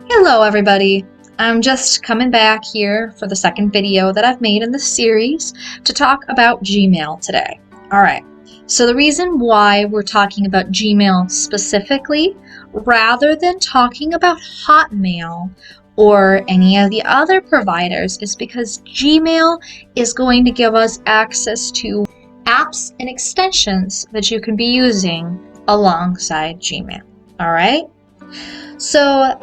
Hello everybody! I'm just coming back here for the second video that I've made in this series to talk about Gmail today. Alright, so the reason why we're talking about Gmail specifically, rather than talking about Hotmail or any of the other providers, is because Gmail is going to give us access to apps and extensions that you can be using alongside Gmail. Alright? So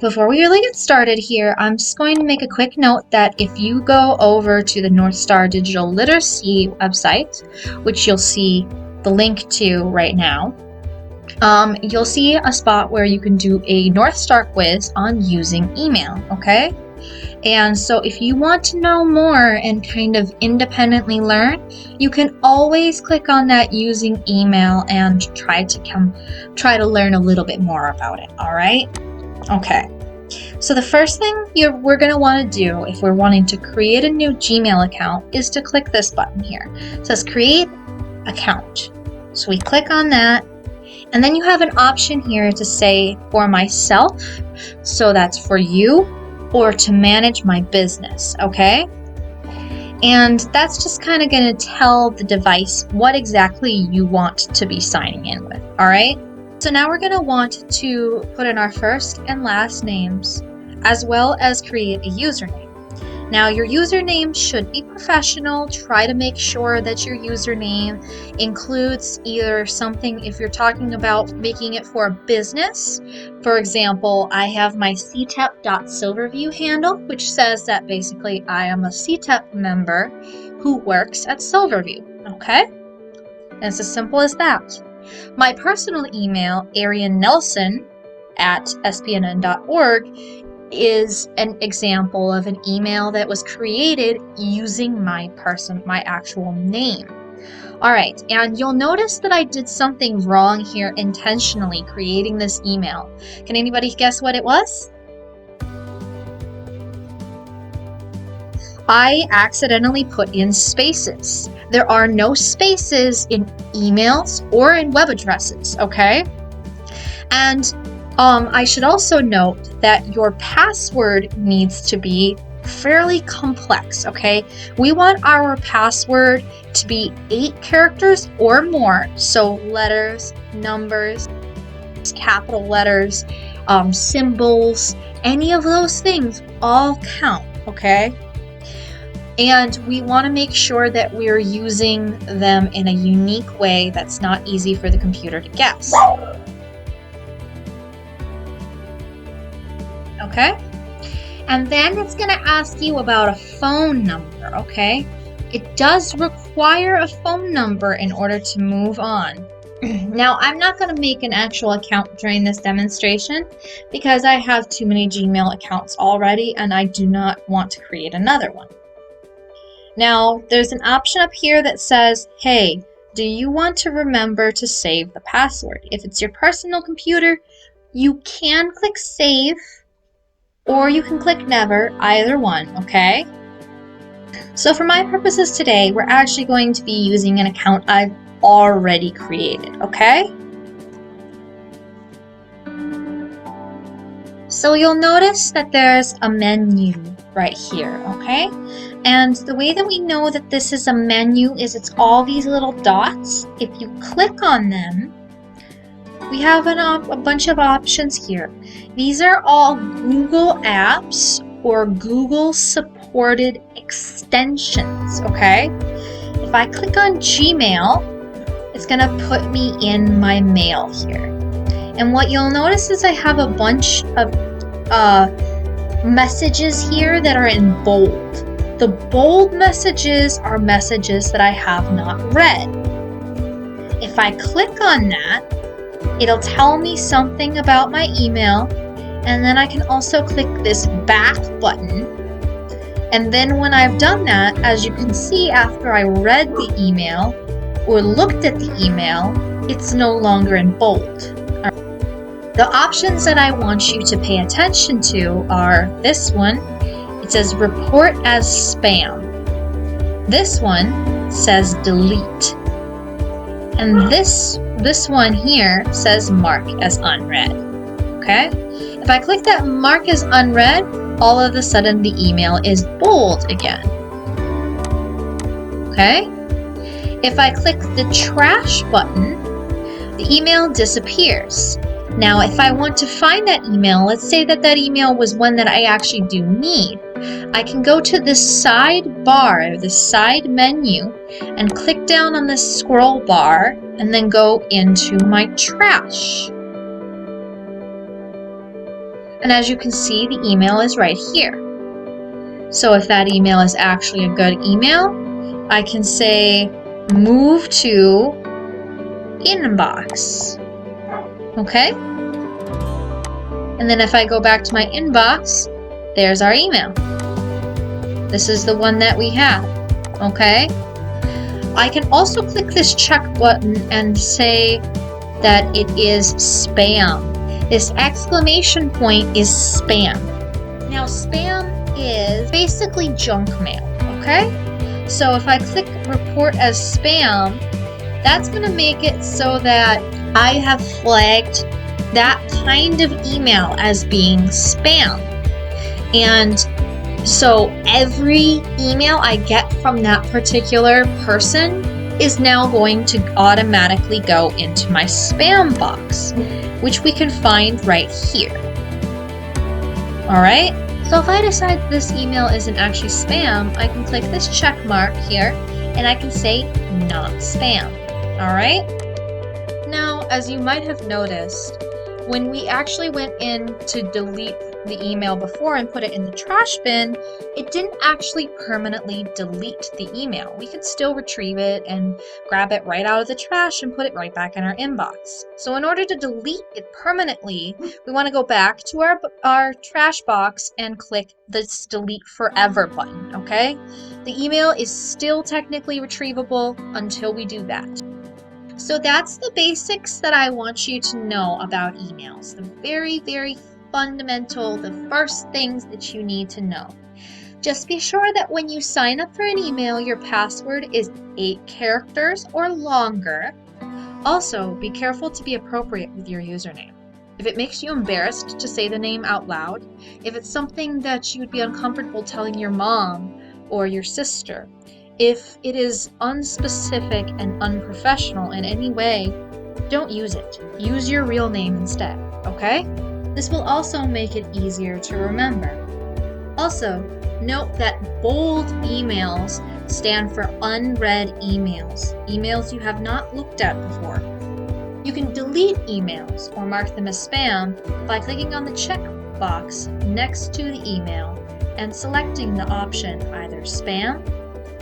before we really get started here, I'm just going to make a quick note that if you go over to the North Star Digital Literacy website, which you'll see the link to right now, you'll see a spot where you can do a North Star quiz on using email, okay? And so if you want to know more and kind of independently learn, you can always click on that using email and try to learn a little bit more about it, all right? Okay. So the first thing we're going to want to do if we're wanting to create a new Gmail account is to click this button here. It says create account. So we click on that, and then you have an option here to say for myself, so that's for you, or to manage my business, okay? And that's just kind of going to tell the device what exactly you want to be signing in with, all right? So now we're going to want to put in our first and last names, as well as create a username. Now your username should be professional. Try to make sure that your username includes either something, if you're talking about making it for a business. For example, I have my Ctep.Silverview handle, which says that basically I am a Ctep member who works at Silverview, okay? And it's as simple as that. My personal email, ariannelson@spnn.org, is an example of an email that was created using my actual name. All right, and you'll notice that I did something wrong here intentionally creating this email. Can anybody guess what it was? I accidentally put in spaces. There are no spaces in emails or in web addresses, okay? And I should also note that your password needs to be fairly complex, okay? We want our password to be 8 characters or more, so letters, numbers, capital letters, symbols, any of those things all count, okay? And we want to make sure that we're using them in a unique way that's not easy for the computer to guess. Okay? And then it's going to ask you about a phone number, okay? It does require a phone number in order to move on. Now, I'm not going to make an actual account during this demonstration because I have too many Gmail accounts already and I do not want to create another one. Now, there's an option up here that says, hey, do you want to remember to save the password? If it's your personal computer, you can click save, or you can click never, either one, okay? So for my purposes today, we're actually going to be using an account I've already created, okay? So you'll notice that there's a menu right here, okay? And the way that we know that this is a menu is it's all these little dots. If you click on them, we have a bunch of options here. These are all Google apps or Google supported extensions, okay? If I click on Gmail, it's gonna put me in my mail here. And what you'll notice is I have a bunch of messages here that are in bold. The bold messages are messages that I have not read. If I click on that, it'll tell me something about my email, and then I can also click this back button. And then when I've done that, as you can see, after I read the email or looked at the email, it's no longer in bold. The options that I want you to pay attention to are this one. It says report as spam. This one says delete. And this one here says mark as unread. Okay? If I click that mark as unread, all of a sudden the email is bold again. Okay? If I click the trash button, the email disappears. Now, if I want to find that email, let's say that email was one that I actually do need, I can go to this sidebar, or the side menu, and click down on this scroll bar, and then go into my trash. And as you can see, the email is right here. So if that email is actually a good email, I can say move to inbox. Okay? And then if I go back to my inbox, there's our email. This is the one that we have. Okay? I can also click this check button and say that it is spam. This exclamation point is spam. Now, spam is basically junk mail. Okay? So if I click report as spam, that's going to make it so that I have flagged that kind of email as being spam. And so every email I get from that particular person is now going to automatically go into my spam box, which we can find right here. All right. So if I decide this email isn't actually spam, I can click this check mark here and I can say not spam. All right. Now, as you might have noticed, when we actually went in to delete the email before and put it in the trash bin, it didn't actually permanently delete the email. We could still retrieve it and grab it right out of the trash and put it right back in our inbox. So in order to delete it permanently, we want to go back to our trash box and click this delete forever button, okay? The email is still technically retrievable until we do that. So that's the basics that I want you to know about emails. The very, very fundamental, the first things that you need to know. Just be sure that when you sign up for an email, your password is 8 characters or longer. Also, be careful to be appropriate with your username. If it makes you embarrassed to say the name out loud, if it's something that you would be uncomfortable telling your mom or your sister, if it is unspecific and unprofessional in any way, don't use it. Use your real name instead, okay? This will also make it easier to remember. Also, note that bold emails stand for unread emails, emails you have not looked at before. You can delete emails or mark them as spam by clicking on the check box next to the email and selecting the option either spam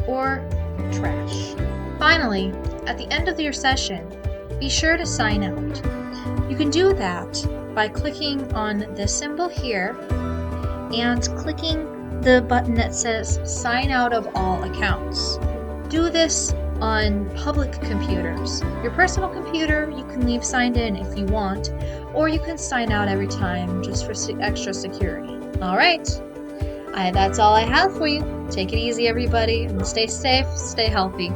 or trash. Finally, at the end of your session, be sure to sign out. You can do that by clicking on this symbol here and clicking the button that says sign out of all accounts. Do this on public computers. Your personal computer, you can leave signed in if you want, or you can sign out every time just for extra security. All right. That's all I have for you. Take it easy, everybody, and stay safe, stay healthy.